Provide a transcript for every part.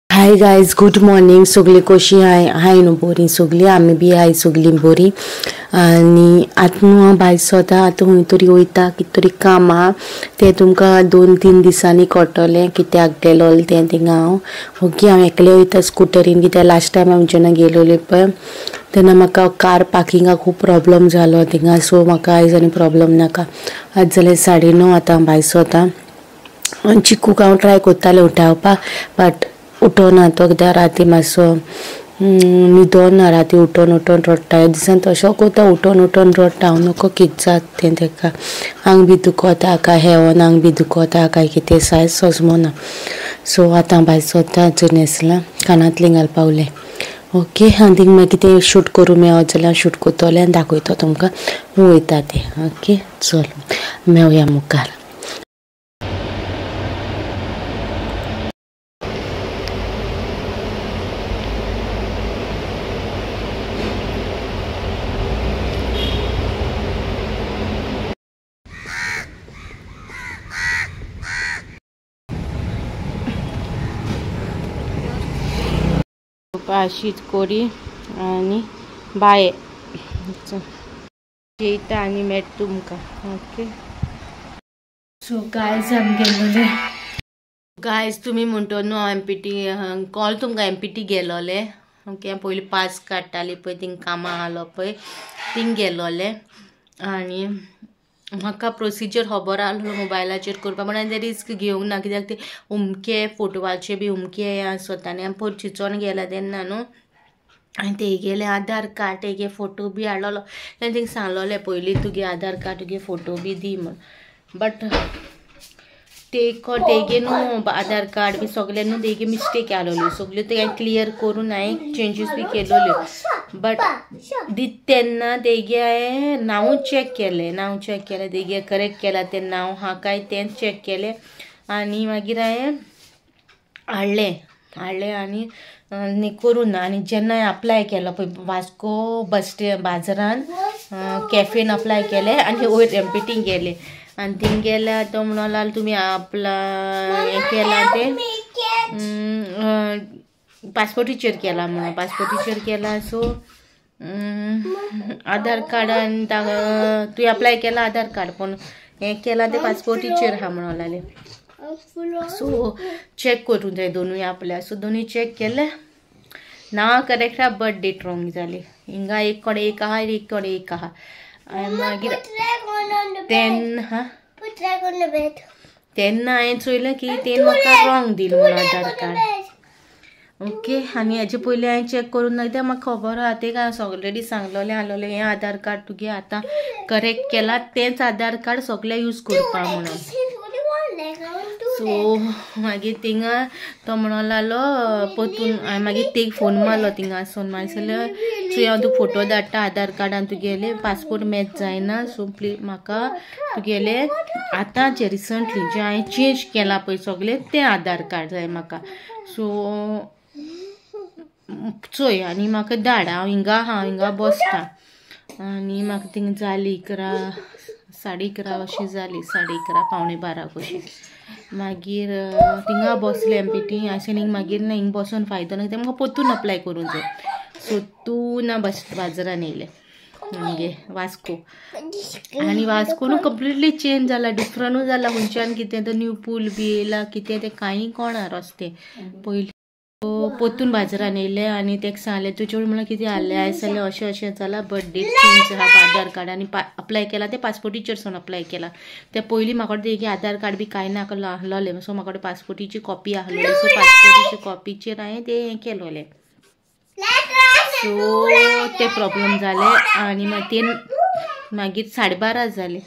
Hi guys, good morning. सगळी कशी हाय न्हू बरी सगळी, आमी बी हाय सगळी बरी. आनी आतां न्हू हांव भायर सरता. आतां खंय तरी वयता, कितें तरी काम आहा तें तुमकां 2-3 दिसांनी कळटलें कित्याक गेलो तें थिंगा हांव. ओके, हांव एकलें वयता स्कुटरीन, कित्याक लास्ट टायम हांव जेन्ना गेलोलें पळय तेन्ना म्हाका कार पार्किंगाक खूब प्रॉब्लम जालो थिंगा. सो म्हाका आयज आनी प्रॉब्लम नाका. आज जाल्यार 9:30 आतां हांव भायर सरता. चिकूक हांव ट्राय करतालें उठावपाक, बट उठोना तो, कित्याक राती मातसो न्हिदोना. राती उठोन रडटा. ह्या दिसान तसो कोता उठोन रडटा. हांव नको कितें जात तें ताका. आंग बी दुखोता काय हेवोन आंग बी दुखोता काय कितें सायज सजमोना. सो आतां हांव भायर सरता. जर न्हेसलां, कानांतलें घालपा उरलें. ओके, आनी थिंगा मागीर कितें शूट करूं मेळत जाल्यार शूट करतलें आनी दाखयता तुमकां वयता तें. ओके, चल मेळुया मुखार. अशीच कोरी आनी बाये जेयता आनी मेट तुमकां. ओके, सो गायज आमी गेलोले. गायज तुमी म्हणटो न्हू हांव MPT कॉल तुमकां MPT गेलोले. ओके, पयलीं पास काडटाली पळय थिंगा कामां आहलो पळय थिंग गेलोले. आनी म्हाका प्रोसिजर खबर आहलो मोबायलाचेर करपा, पण हांवें ते रिस्क घेवंक ना. कित्याक ते उमके फोटवाचे बी उमके आसता आनी हांव पयर चिंचोन गेला तेन्ना न्हू. आनी तेगेले आधार कार्ड तेगे फोटो बी हाडलोलो. तेन्ना थिंगा सांगलोलें पयलीं तुगे आधार कार्ड तुगे फोटो बी दी म्हण. बट तेगे न्हू आधार कार्ड बी सगळे न्हू तेगे मिस्टेक आहलोली. सगल्यो ते क्लियर करून हांवें चेंजीस बी केलोल्यो. बट दीत तेन्ना तेगे हांवें नांव चॅक केलें तेगे करेक्ट केलां तें नांव हा काय तें चॅक केलें. आनी मागीर हांवें हाडलें आनी करून ना. आनी जेन्ना हांवें अप्लाय केलो पळय वास्को बस बाजारान कॅफेन अप्लाय केलें आनी वयर MPT गेलें. आनी थिंग गेल्यार तो म्हणलो तुमी हें केलां तें पासपोर्टीचेर केलां म्हणून. पासपोर्टीचेर केलां. सो आधार कार्ड आनी तुवें अप्लाय केलां आधार कार्ड, पूण हें केलां तें पासपोर्टीचेर आहा म्हणून लागलें. सो चॅक करूं जाय दोनूय आपल्या. सो दोनूय चॅक केलें. नांव करेक्ट आहा, बट डेट रॉंग जाली. हिंगा एक कडेन एक आहा आनी एक कडेन एक आहा. मागीर तेन्ना हांवें चोयलें की तें म्हाका रॉंग दिलें म्हणून आधार कार्ड. ओके, आनी हेजे पयलीं हांवें चॅक करून ना कित्याक म्हाका खबर आहा तें काय ऑलरेडी सांगलोलें आहलोलें हें आधार कार्ड तुगे आतां करेक्ट केलां तेंच आधार कार्ड सगळे यूज करपा म्हणून. सो मागीर थिंगा तो म्हणून लागलो परतून. हांवें मागीर तेग फोन मारलो थिंगासून. मागीर सो हांव तुका फोटो धाडटा आधार कार्डान तुगेले पासपोर्ट मॅच जायना. सो प्लीज म्हाका तुगेले आतांचे रिसंटली जे हांवें चेंज केलां पळय सगळें तें आधार कार्ड जाय म्हाका. सो चोय आनी म्हाका धाड. हांव हिंगा बसता. आनी म्हाका थिंगा जाली 11 11:30 अशी जाली. 11:30 11:45 कशी. मागीर थिंगा बसलें MPT. हांवें मागीर ना हिंगा बसून फायदो ना कित्याक म्हाका परतून अप्लाय करूंक जाय. सो तूं ना बाजारान येयलें मागे वास्को. आनी वास्को न्हू कंप्लिटली चेंज जाला, डिफरंटूच जाला. खंयच्यान कितें तो न्यू पूल बी येयला कितें तें कांय कळना रस्ते. पयलीं परतून बाजारान येयलें आनी तेका सांगलें तुजे कडेन म्हणल्यार कितें हाडलें आयज जाल्यार अशें जालां, बट डेट चेंज आहा आधार कार्ड. आनी अप्लाय केलां तें पासपोर्टीचेर सावन अप्लाय केलां. तें पयलीं म्हाका तेगे आधार कार्ड बी कांय ना आहलोलें. सो म्हाका पासपोर्टीची कॉपी आहलोली. सो पासपोर्टीच्या कॉपीचेर हांवें तें हें केलोलें. सो ते प्रॉब्लेम जाले. आनी मागीर 12:30 जाले.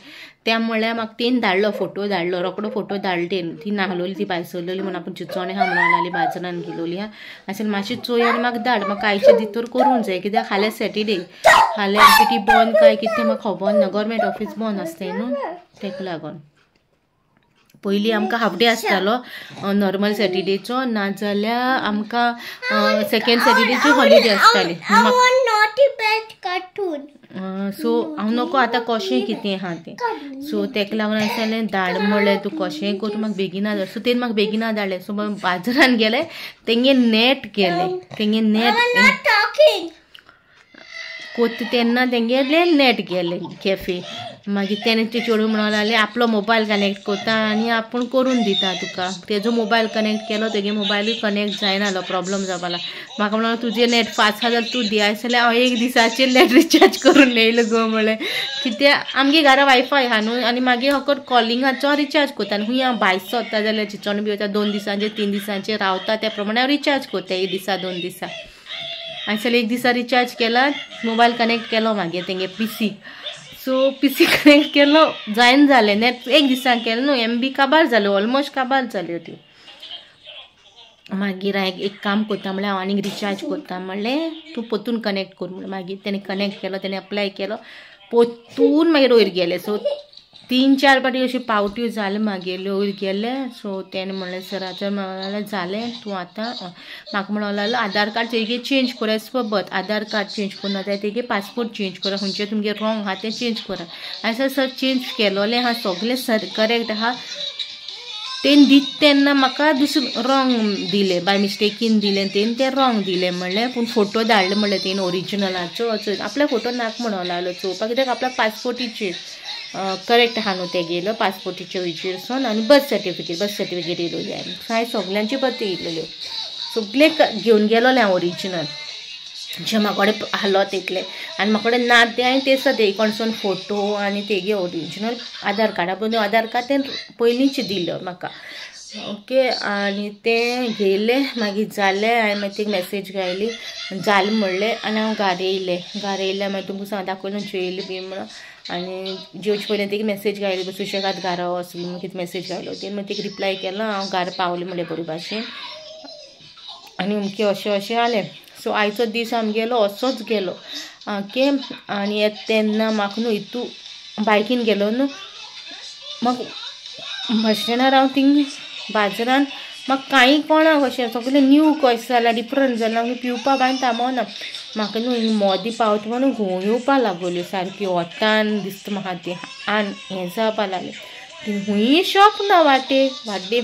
त्या म्हणल्यार म्हाका तेन धाडलो फोटो धाडलो रोकडो फोटो धाडले. ती नाहलोली ती भायर सरलोली म्हणून आपूण चिंचोणे आहा म्हणून लागली बाजारान गेलोली हा. अशें मातशी चोय आनी म्हाका धाड. म्हाका आयच्या भितर करूंक जाय कित्याक फाल्यां सॅटर्डे. फाल्यां MPT बंद काय कितें म्हाका खबर ना. गव्हर्मेंट ऑफीस बंद आसताय न्हू तेका लागोन. पयलीं आमकां हाफ डे आसतालो नॉर्मल सॅटर्डेचो, नाजाल्यार आमकां सेकंड सॅटर्डेची हॉलिडे आसताली. सो हांव नको आतां कशें कितें आहा तें सो तेका लागून हांवें धाड म्हणलें तूं कशेंय कर म्हाका बेगिना धाड सो तेणी म्हाका बेगिना धाडलें सो बाजारान गेलें तेंगे नेट गेलें तेंगे नेट कोत्ता तेन्ना तेंगेले नेट गेलें कॅफे मागीर तेणें ते चेडूं म्हणूंक लागलें आपलो मोबायल कनेक्ट करता आनी आपूण करून दिता तुका तेजो मोबायल कनेक्ट केलो तेगे मोबायलूय कनेक्ट जायनाहलो प्रॉब्लम जावपा लागलो म्हाका म्हणून तुजें नेट फास्ट आसा जाल्यार तूं दी जाल्यार हांव एक दिसाचेर नेट रिचार्ज करून येयलो गो म्हणलें कित्याक आमगे घरा वायफाय आहा न्हू आनी मागीर फकत कॉलिंगाचो रिचार्ज करता आनी खूंय हांव भायर सरता जाल्यार चिचोण बी वयता 2 दिसांचेर 3 दिसांचेर रावता त्या प्रमाणे हांव रिचार्ज करता 1 दिसा 2 दिसा आयज 1 दिसा रिचार्ज केला मोबायल कनेक्ट केलो मागीर तेंगे पीसी सो पीसी कनेक्ट केलो जायन जालें नेट 1 दिसांक केलें न्हू MB काबार जाल्यो ऑलमोस्ट काबार जाल्यो त्यो मागीर हांवें एक काम करता म्हणल्यार हांव आनीक रिचार्ज करता म्हणलें तूं पोतून कनेक्ट कर म्हणलें मागीर तेणें कनेक्ट केलो तेणें अप्लाय केलो पोतून मागीर वयर गेलें सो 3-4 पाटी अशी पावट्यो जाले मागीर वयर गेले सो तेणें म्हणलें सराचें म्हणलें जालें तूं आतां म्हाका म्हणूंक लागलो आधार कार्ड तेगे चेंज कर एज पर बर्थ आधार कार्ड चेंज करना जाय तेगे पासपोर्ट चेंज करा खंयचें तुमगे रॉंग आहा तें चेंज करा हांवें सर चेंज केलोलें आहा सगळें सर करेक्ट आहा तेन दीत तेन्ना म्हाका दुसरें रॉंग दिलें बाय मिस्टेकीन दिलें तें रॉंग दिलें म्हणलें पूण फोटो धाडले म्हणलें तेणें ओरिजिनलाचो आपल्या फोटो नाक म्हणूंक लागलो चोवपाक कित्याक आपल्या पासपोर्टीचेर करेक्ट आहा न्हू तेगेलो पासपोर्टीचे वयचेरसून आनी बर्थ सर्टिफिकेट येयलोली हांवें सगळ्यांची बर्थ येयलेल्यो सगळे घेवन गेलोलें हांव ओरिजिनल जे म्हाका कडेन आहलो तितलें आनी म्हाका कडेन ना तें हांवें तें तेगे कडसून फोटो आनी तेगे ओरिजिनल आधार कार्डा पयलीं आधार कार्ड तें पयलींच दिल्लो म्हाका ओके आनी तें घेयलें मागीर जालें हांवें मागीर ती मॅसेज घायली जालें म्हणलें आनी हांव घार येयलें मागीर तुमकां सांग दाखयलें जेयलें बी म्हणून आनी जेवचे पयलीं तेगे मॅसेज घायली सुशेगाद घारा वच बी म्हणून कितें मॅसेज घायलो तेणें मागीर तेका रिप्लाय केलो हांव घार पावलें म्हणलें बरे भाशेन आनी अमकें अशें जालें सो आयचो दीस आमगेलो असोच गेलो ओके आनी येता तेन्ना म्हाका न्हू हितू बायकीन गेलो न्हू म्हाका बस स्टँडार हांव थिंग बाजारान म्हाका कांय कळना कशें सगळें न्यू कशें जाल्यार डिफरंट जाल्यार हांव पिवपा बाय थांबोना म्हाका न्हू मोदी पावता म्हणून घुंवळ येवपा लागल्यो सारकी वतान दिसता म्हाका ती आनी हें जावपा लागलें हुंयी शॉप ना वाटे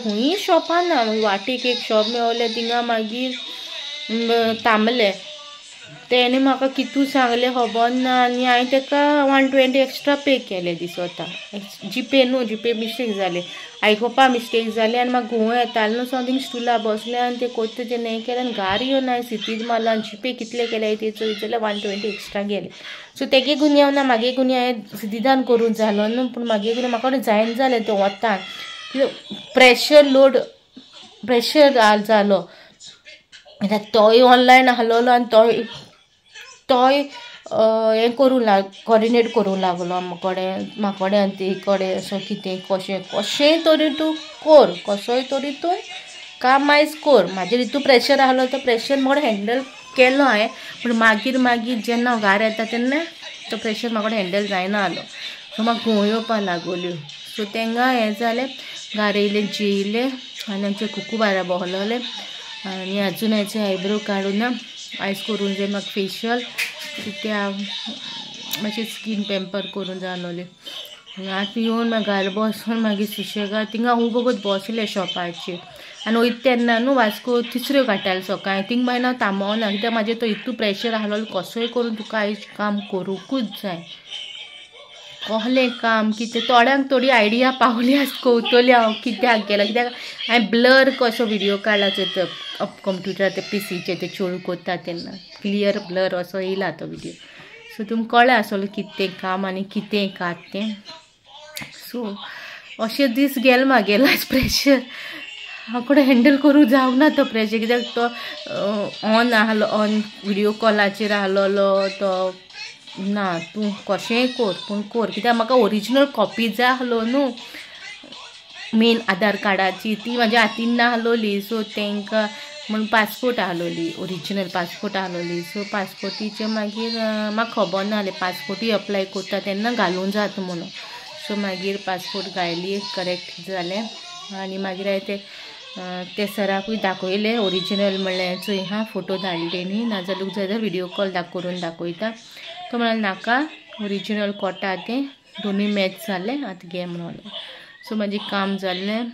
हुंयी शॉपां ना वाटेक एक शॉप मेवलें थिंगा मागीर थांबलें तेणें म्हाका कितू सांगलें खबर ना आनी हांवें तेका 120 एक्स्ट्रा पे केलें दिसता जीपे न्हू जीपे मिस्टेक जालें आयकोपा मिस्टेक जालें आनी म्हाका घुंवळ येतालें न्हू सो थिंग स्टुला बसलें आनी तें कोत्ता तें हें केलें आनी घार येवन हांवें सिटीज मारलो आनी जीपे कितले केले तें चोयत जाल्यार 120 एक्स्ट्रा गेलें सो तेगे गुन्यांव ना म्हागे गुन्यांव हांवें सिटीजान करूं जालो न्हू पूण म्हागे गुन्यांव म्हाका कडेन जायना जालें तें वतान प्रेशर जालो कित्याक तोय ऑनलायन आहलोलो आनी तोय हें करूं कॉर्डिनेट करूं लागलो म्हाका कडेन आनी ते कडेन असो कितें कशेंय तरी तूं कर कसोय तरी तूं काम आयज कर म्हाजेर हितू प्रेशर आहलो तो प्रेशर म्हाका हँडल केलो हांवें पूण मागीर जेन्ना हांव घार येता तेन्ना तो प्रेशर म्हाका हँडल जायना आहलो सो म्हाका घुंवळ येवपा लागल्यो सो तेंगा हें जालें घार येयलें जेयलें आनी आमचे कुकू बारा भोंवलोलें आनी आजून हांवें आयब्रो काडूं ना आयज करूं जाय म्हाका फेशियल कित्याक मातशें स्कीन पॅम्पर करूं जाय आहलोलें आतां येवन म्हाका घार बसून मागीर सुशेगाद थिंगा खूब वगत बसलें शॉपाचेर आनी वयता तेन्ना न्हू वास्को तिसऱ्यो काडटाले सकाळीं थिंग मागीर हांव थांबोना कित्याक म्हाजें तो हितू प्रेशर आहलो कसोय करून तुका आयज काम करूंकूच जाय कहलें काम कितें थोड्यांक थोडी आयडिया पावली आसा कवतली हांव कित्याक केला कित्याक हांवें ब्लर कसो व्हिडियो काडला तो कंप्युटर ते पीसीचे ते चोळू कोत्ता तेन्ना क्लियर ब्लर असो येयला तो व्हिडियो सो तुमकां कळ्ळें आसतलें कितें काम आनी कितें कात तें सो अशें दीस गेले म्हागेलो प्रेशर हांव कडेन हँडल करूं जावना तो प्रेशर कित्याक तो ऑन आहलो ऑन व्हिडियो कॉलाचेर आहलोलो तो ना तूं कशेंय कर पूण कर कित्याक म्हाका ओरिजिनल कॉपी जाय आहलो न्हू मेन आधार कार्डाची ती म्हाज्या हातीन ना आहलोली सो तांकां म्हण पासपोर्ट आहलोली ओरिजिनल पासपोर्ट आहलोली सो पासपोर्टीचे मागीर म्हाका खबर नाहलें पासपोर्टूय अप्लाय करता तेन्ना घालूं जाता म्हणून सो मागीर पासपोर्ट घायली करेक्ट जालें आनी मागीर हांवें ते सराकूय दाखयलें ओरिजिनल म्हणलें चोय हा फोटो धाडले न्ही नाजाल्यार जाल्यार व्हिडियो कॉल करून दाखयता तो म्हणालो नाका ओरिजिनल कोटा ते दोन्ही मॅच जाले आतां घे म्हणून. सो म्हाजें काम जाल्लें.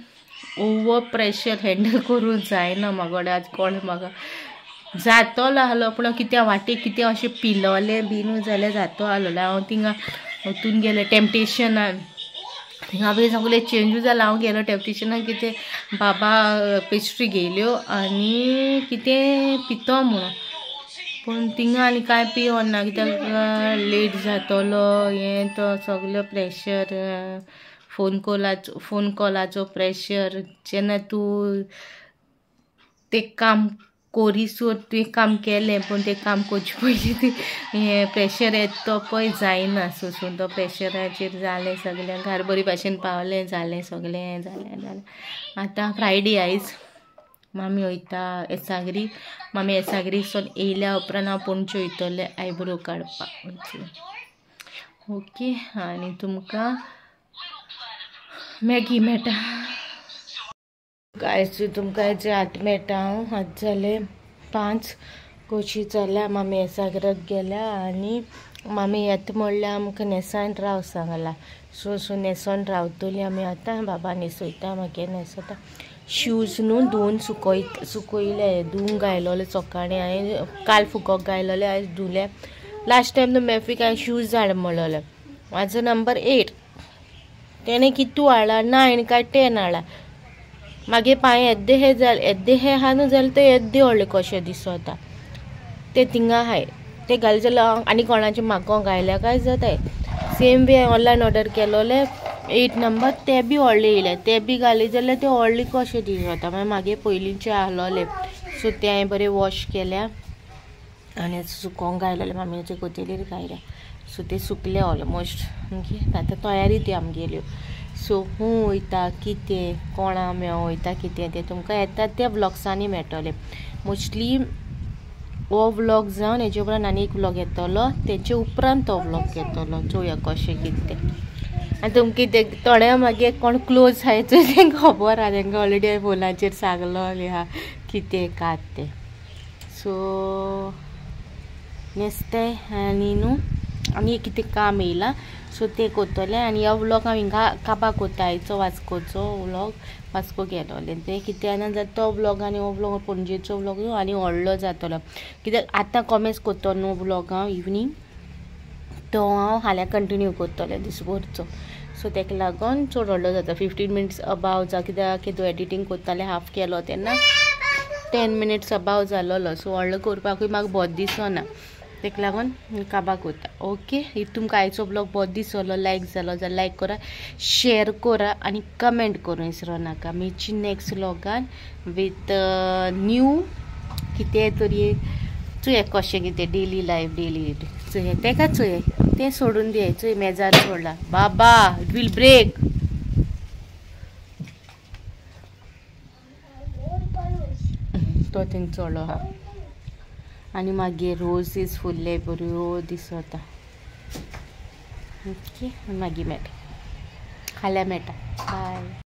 ओवर प्रेशर हँडल करूंक जायना म्हाका आज कोण म्हाका जातोलो आहलो पूण कित्या वाटेक कितें अशें पिलोलें बीन जाल्यार जातो आहलोलें. हांव थिंगा वचून गेलें टेम्पटेशनान. थिंगा बी सगळें चेंजूय जालां. हांव गेलो टेम्पटेशनान कितें बाबा पेस्ट्री घेयल्यो आनी कितें पितो म्हणून. पूण थिंगा आनी कांय पिवोन ना कित्याक लेट जातोलो हें तो सगळो प्रेशर फोन कॉलाचो प्रेशर. जेन्ना तूं तें काम कोरिसून तुवें काम केलें पूण तें काम करचे पयलीं हें प्रेशर येता तो पळय जायना. सोंसून तो प्रेशराचेर जालें सगळें. घरा बरी भाशेन पावलें जालें सगळें जालें. आतां फ्रायडे आयज मामी वयता येसागरी. मामी येसागरीसून येयल्या उपरांत हांव पणजे वयतलें आयब्रो काडपाक. ओके आनी तुमकां मॅगी मेळटा गायज. तुमकां हेजे आत मेळटा. हांव आत जाले 5 कशी जाल्या. मामी येसागराक गेल्या आनी मामी येता म्हणल्यार आमकां नेसान राव सांगला. सो नेसोन रावतली आमी आतां. बाबा न्हेसयता मागीर न्हेसोता. शूज न्हू धुवन सुकयले. धुवंक घायलोले सकाळीं. हांवें काल फुकोक घायलोले आयज धुले. लास्ट टायम न्हू मॅफीक हांवें शूज हाड म्हणलोले. म्हाजो नंबर 8. तेणें कितू हाडला 9 काय 10 हाडला. मागीर पांय येद्दे हे आहा न्हू जाल्यार ते येद्दे व्हडले कशें दिसता. ते थिंगा आहाय ते घाल जाल्यार आनी कोणाचें म्हाका घायल्या काय जाताय. सेम वे ऑनलायन ऑर्डर केलोले 8 नंबर ते बी व्हडले येयले. ते बी घाली जाल्यार ते व्हडले कशें दिसता. मागीर मागीर पयलींचे आहलोले. सो ते हांवें बरें वॉश केल्या आनी सुकोवंक घायलोले. मामीचे कोथेलीर घायल्या. सो ते सुकले ऑलमोस्ट. आतां तयारी ती आमगेल्यो. सो हूं वयता कितें कोणा मेळों वयता कितें तें तुमकां येता त्या व्लॉग्सांनी मेळटलें. मोस्टली हो व्लॉग जावन हेजे उपरांत आनी एक व्लॉग येतलो. तेजे उपरांत तो व्लॉग येतलो. चोवया कशें कितें तें. आनी तुमकां कितें थोड्या मागीर कोण क्लोज आहाय चोय तेंकां खबर आहा. तेंकां ऑलरेडी हांवें फोनाचेर सांगलोलें आहा कितें कात तें. सो न्हेसतें आनी न्हू आनी कितें काम येयलां. सो तें कोत्तोलें आनी हो व्लॉग हांव हिंगा काबार कोत्ता. आयचो वास्कोचो व्लॉग वास्को गेलोलें. तें कितें जाल्यार तो व्लॉग आनी हो व्लॉग पणजेचो व्लॉग आनी व्हडलो जातलो. कित्याक आतां कॉमेंट्स कोत्तो न्हू व्लॉग हांव इवनींग तो हांव फाल्यां कंटिन्यू कोत्तोलें दिसभरचो. सो तेका लागोन चड व्हडलो जाता. 15 मिनट्स अबाव जावं कित्याक तूं एडिटींग कोत्तालें हाफ केलो तेन्ना 10 मिनट्स अबाव जालोलो. सो व्हडलो करपाकूय म्हाका बोर दिसना. तेका लागोन काबार कोत्ता. ओके इफ तुमकां आयचो ब्लॉग बोर दिसलो लायक जालो जाल्यार लायक करा, शेअर करा आनी कमेंट करूं विसरो नाका. मेळची नेक्स्ट व्लॉगान विथ न्यू कितें तरी. चोय कशें कितें डेली लायफ चोय तेका चोय तें सोडून दी. चोय मेजार सोडला बाबा इट वील ब्रेक. तो थिंग चोडलो आहा आनी मागीर रोजीस फुल्ले बऱ्यो दिसता. ओके मागीर मेळटा फाल्यां मेळटा. बाय.